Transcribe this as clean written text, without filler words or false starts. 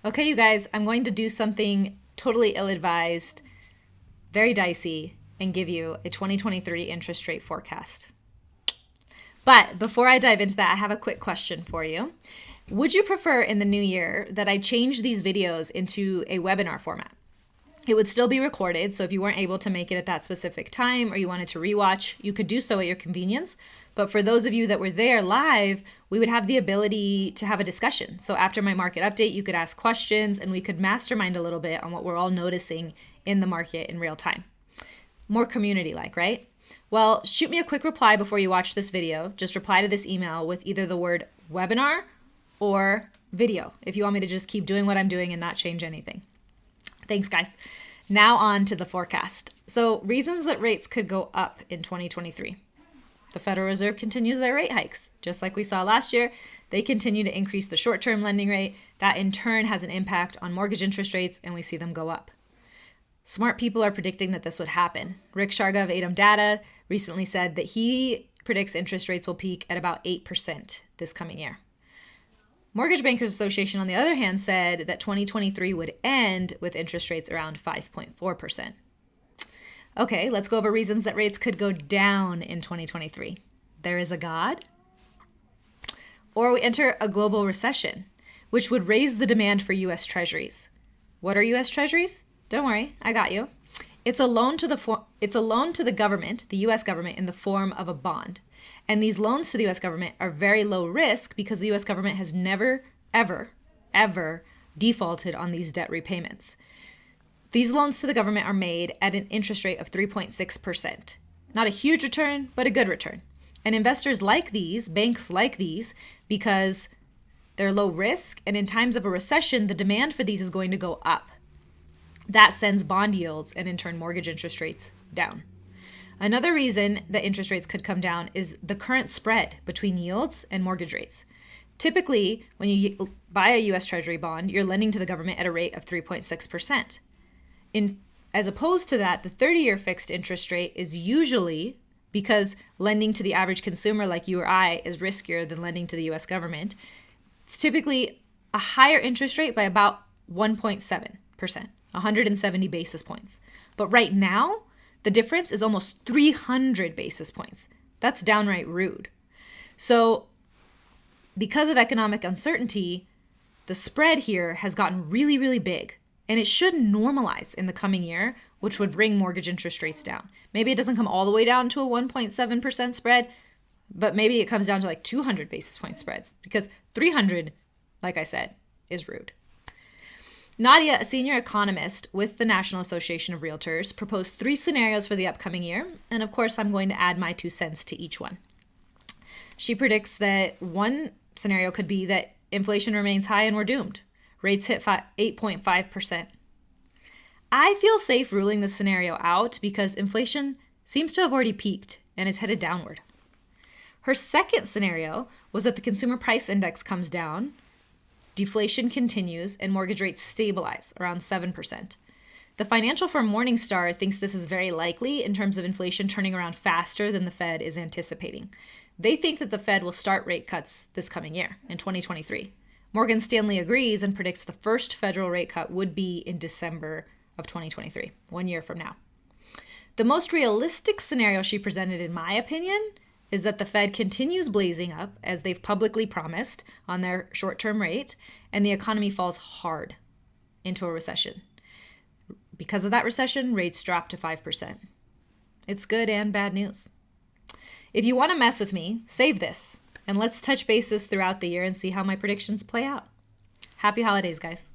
Okay, you guys, I'm going to do something totally ill-advised, very dicey, and give you a 2023 interest rate forecast. But before I dive into that, I have a quick question for you. Would you prefer in the new year that I change these videos into a webinar format? It would still be recorded, so if you weren't able to make it at that specific time or you wanted to rewatch, you could do so at your convenience. But for those of you that were there live, we would have the ability to have a discussion. So after my market update, you could ask questions and we could mastermind a little bit on what we're all noticing in the market in real time. More community-like, right? Well, shoot me a quick reply before you watch this video. Just reply to this email with either the word webinar or video if you want me to just keep doing what I'm doing and not change anything. Thanks, guys. Now on to the forecast. So reasons that rates could go up in 2023. The Federal Reserve continues their rate hikes. Just like we saw last year, they continue to increase the short-term lending rate. That in turn has an impact on mortgage interest rates, and we see them go up. Smart people are predicting that this would happen. Rick Sharga of ATOM Data recently said that he predicts interest rates will peak at about 8% this coming year. Mortgage Bankers Association, on the other hand, said that 2023 would end with interest rates around 5.4%. Okay, let's go over reasons that rates could go down in 2023. There is a God. Or we enter a global recession, which would raise the demand for U.S. Treasuries. What are U.S. Treasuries? Don't worry, I got you. It's a loan to the government, the U.S. government, in the form of a bond. And these loans to the U.S. government are very low risk because the U.S. government has never, ever defaulted on these debt repayments. These loans to the government are made at an interest rate of 3.6%. Not a huge return, but a good return. And investors like these, banks like these, because they're low risk, and in times of a recession, the demand for these is going to go up. That sends bond yields and in turn mortgage interest rates down. Another reason that interest rates could come down is the current spread between yields and mortgage rates. Typically, when you buy a U.S. Treasury bond, you're lending to the government at a rate of 3.6%. As opposed to that, the 30-year fixed interest rate is usually, because lending to the average consumer like you or I is riskier than lending to the U.S. government, it's typically a higher interest rate by about 1.7%, 170 basis points. But right now, the difference is almost 300 basis points. That's downright rude. So because of economic uncertainty, the spread here has gotten really, really big. And it should normalize in the coming year, which would bring mortgage interest rates down. Maybe it doesn't come all the way down to a 1.7% spread, but maybe it comes down to like 200 basis point spreads because 300, like I said, is rude. Nadia, a senior economist with the National Association of Realtors, proposed 3 scenarios for the upcoming year. And of course, I'm going to add my 2 cents to each one. She predicts that one scenario could be that inflation remains high and we're doomed. Rates hit 8.5%. I feel safe ruling this scenario out because inflation seems to have already peaked and is headed downward. Her second scenario was that the consumer price index comes down, deflation continues, and mortgage rates stabilize around 7%. The financial firm Morningstar thinks this is very likely in terms of inflation turning around faster than the Fed is anticipating. They think that the Fed will start rate cuts this coming year in 2023. Morgan Stanley agrees and predicts the first federal rate cut would be in December of 2023, 1 year from now. The most realistic scenario she presented, in my opinion, is that the Fed continues blazing up, as they've publicly promised, on their short-term rate, and the economy falls hard into a recession. Because of that recession, rates drop to 5%. It's good and bad news. If you want to mess with me, save this, and let's touch bases throughout the year and see how my predictions play out. Happy holidays, guys.